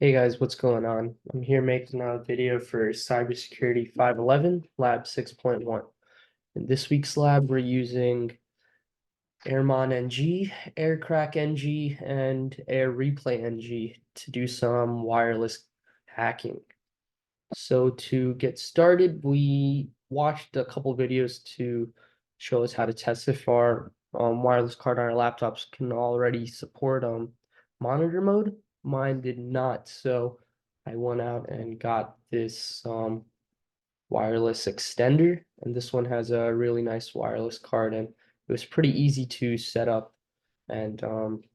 Hey guys, what's going on? I'm here making a video for CYB511 Lab 6.1. In this week's lab, we're using Airmon NG, Aircrack NG, and Air Replay NG to do some wireless hacking. So to get started, we watched a couple videos to show us how to test if our wireless card on our laptops can already support monitor mode. Mine did not, so I went out and got this wireless extender, and this one has a really nice wireless card, and it was pretty easy to set up and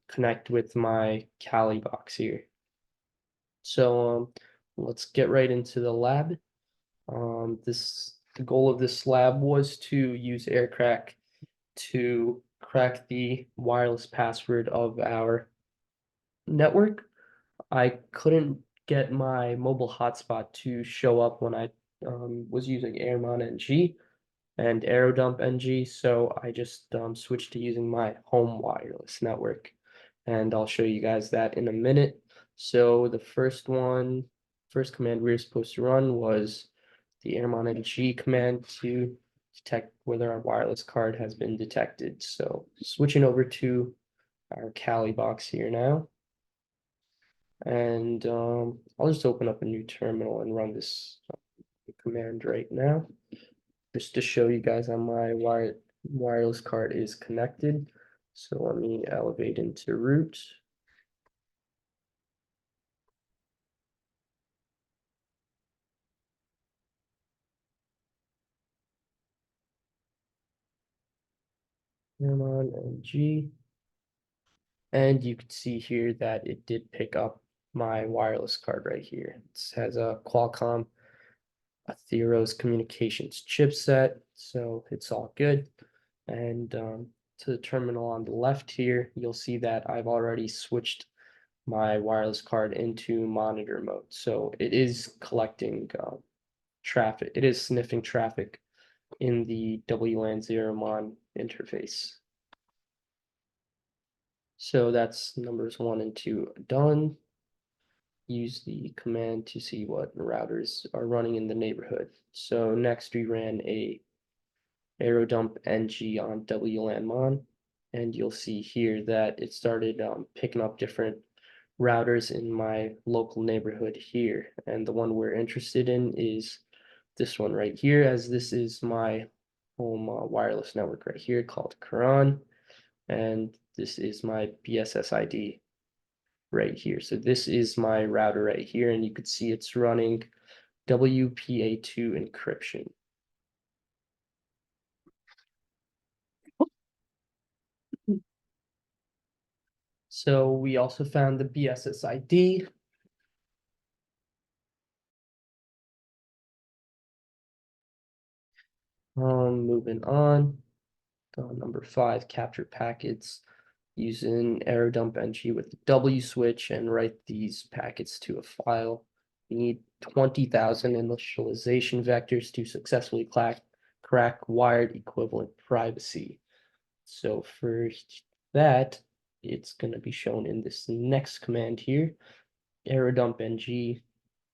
connect with my Kali box here. So let's get right into the lab. The goal of this lab was to use AirCrack to crack the wireless password of our network. I couldn't get my mobile hotspot to show up when I was using Airmon NG and AeroDump NG, so I just switched to using my home wireless network, and I'll show you guys that in a minute. So the first command we were supposed to run was the Airmon NG command to detect whether our wireless card has been detected. So switching over to our Kali box here now, and I'll just open up a new terminal and run this command right now, just to show you guys how my wireless card is connected. So let me elevate into root. Airmon NG. And you can see here that it did pick up my wireless card right here. It has a Qualcomm Atheros communications chipset, so it's all good. And to the terminal on the left here, you'll see that I've already switched my wireless card into monitor mode. So it is collecting traffic. It is sniffing traffic in the WLAN 0 mon interface. So that's numbers 1 and 2 done. Use the command to see what routers are running in the neighborhood. So next we ran a AeroDump NG on WLAN mon, and you'll see here that it started picking up different routers in my local neighborhood here. And the one we're interested in is this one right here, as this is my home wireless network right here called Quran, and this is my BSS ID right here. So this is my router right here, and you could see it's running WPA2 encryption. So we also found the BSS ID. Moving on. Number 5, capture packets using AeroDump NG with the W switch and write these packets to a file. We need 20,000 initialization vectors to successfully crack wired equivalent privacy. So for that, it's going to be shown in this next command here, AeroDump NG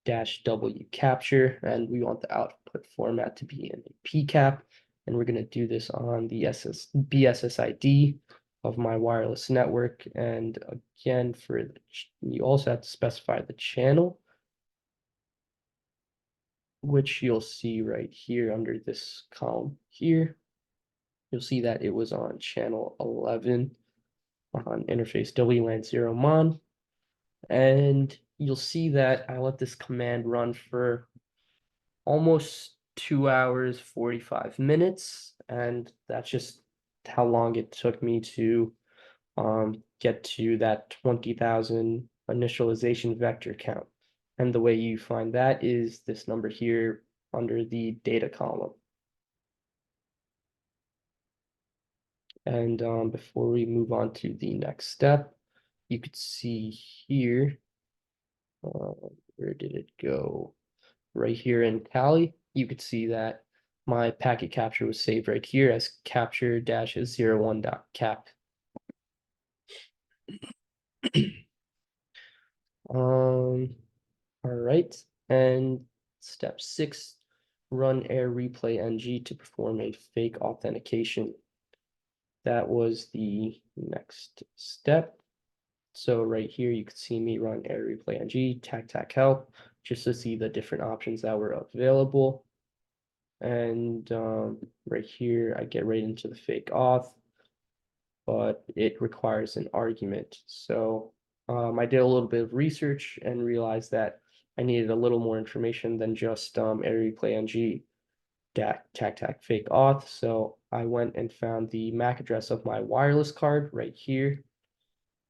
-W capture, and we want the output format to be in a PCAP, and we're going to do this on the BSS ID of my wireless network. And again, you also have to specify the channel, which you'll see right here under this column here. You'll see that it was on channel 11 on interface WLAN 0 mon, and you'll see that I let this command run for almost 2 hours 45 minutes, and that's just how long it took me to get to that 20,000 initialization vector count. And the way you find that is this number here under the data column. And before we move on to the next step, you could see here, where did it go? Right here in Kali, you could see that my packet capture was saved right here as capture-01.cap. All right, and step 6, run air replay ng to perform a fake authentication. That was the next step. So right here, you can see me run air replay ng, tac help, just to see the different options that were available. And right here, I get right into the fake auth, but it requires an argument. So I did a little bit of research and realized that I needed a little more information than just air replay ng tac fake auth. So I went and found the MAC address of my wireless card right here.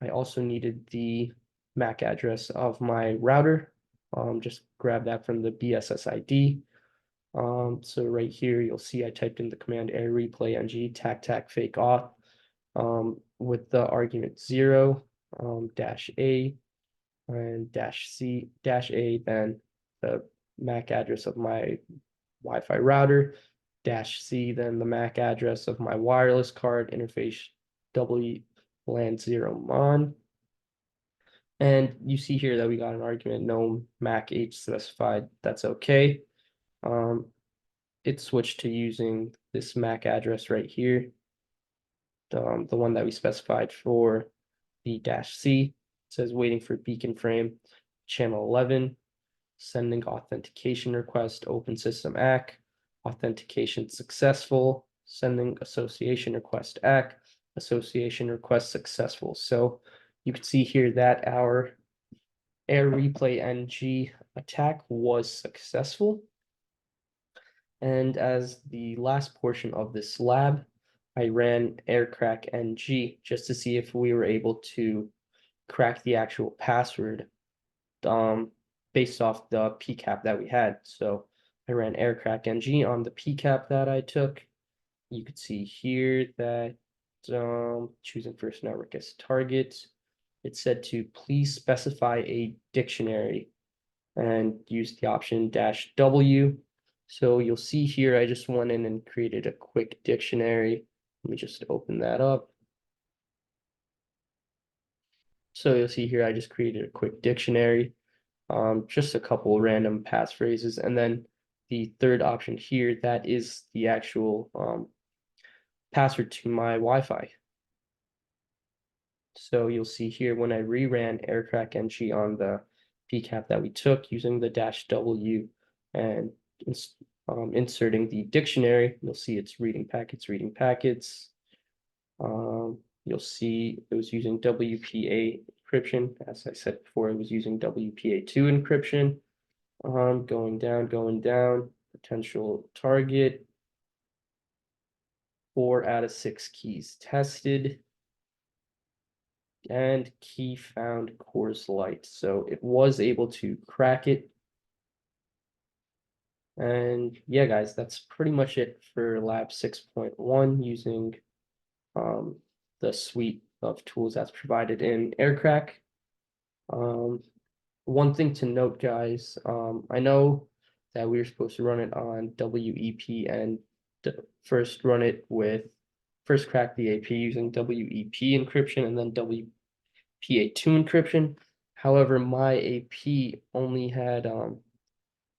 I also needed the MAC address of my router. Just grab that from the BSSID. So right here, you'll see I typed in the command air replay ng tac fake auth with the argument 0 -a and -c -a, then the MAC address of my Wi-Fi router, -c, then the MAC address of my wireless card interface WLAN 0 mon. And you see here that we got an argument, no MAC H specified. That's okay. It switched to using this MAC address right here, the one that we specified for the -c. It says waiting for beacon frame, channel 11, sending authentication request, open system ACK, authentication successful, sending association request ACK, association request successful. So you can see here that our air replay ng attack was successful. And as the last portion of this lab, I ran aircrack ng just to see if we were able to crack the actual password based off the PCAP that we had. So I ran aircrack ng on the PCAP that I took. You could see here that choosing first network as target, it said to please specify a dictionary and use the option -w. So you'll see here, I just went in and created a quick dictionary. Let me just open that up. So you'll see here, I just created a quick dictionary, just a couple random passphrases. And then the third option here, that is the actual password to my Wi-Fi. So you'll see here when I reran aircrack ng on the PCAP that we took using the -w and inserting the dictionary, you'll see it's reading packets, reading packets. You'll see it was using WPA encryption. As I said before, it was using WPA2 encryption. Going down, potential target. 4 out of 6 keys tested. And key found Coors Light. So it was able to crack it. And yeah, guys, that's pretty much it for lab 6.1 using the suite of tools that's provided in aircrack. One thing to note, guys, I know that we were supposed to run it on WEP and first crack the AP using WEP encryption and then WPA2 encryption. However, my AP only had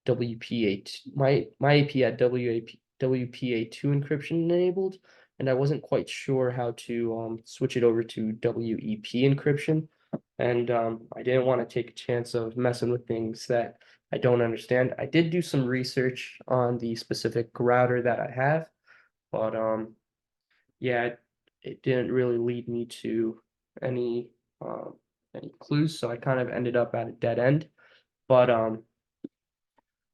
WPA2. My AP had WPA2 encryption enabled, and I wasn't quite sure how to switch it over to WEP encryption. And I didn't want to take a chance of messing with things that I don't understand. I did do some research on the specific router that I have, but yeah, it didn't really lead me to any clues, so I kind of ended up at a dead end. But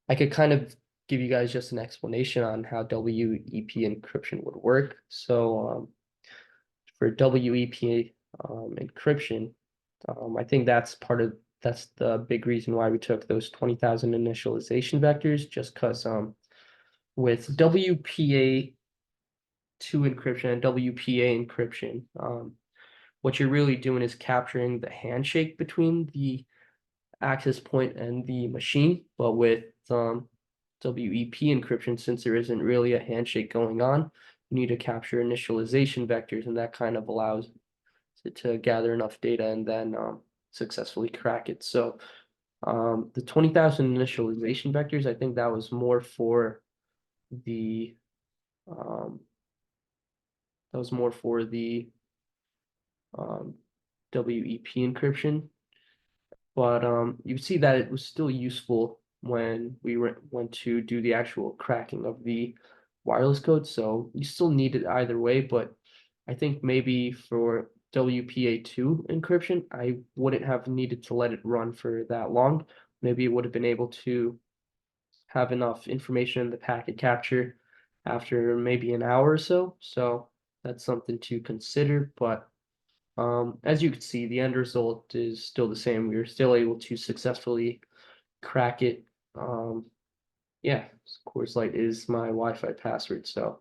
I could kind of give you guys just an explanation on how WEP encryption would work. So for WEP encryption, I think that's the big reason why we took those 20,000 initialization vectors, just because with WPA2 encryption and WPA encryption, what you're really doing is capturing the handshake between the access point and the machine. But with WEP encryption, since there isn't really a handshake going on, you need to capture initialization vectors, and that kind of allows it to gather enough data and then successfully crack it. So the 20,000 initialization vectors, I think that was more for the um, WEP encryption, but you see that it was still useful when we went to do the actual cracking of the wireless code. So you still need it either way, but I think maybe for WPA2 encryption, I wouldn't have needed to let it run for that long. Maybe it would have been able to have enough information in the packet capture after maybe an hour or so. So that's something to consider. But as you can see, the end result is still the same. We were still able to successfully crack it. Yeah, Coors Light is my Wi-Fi password. So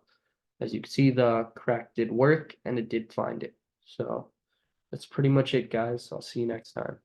as you can see, the crack did work and it did find it. So that's pretty much it, guys. I'll see you next time.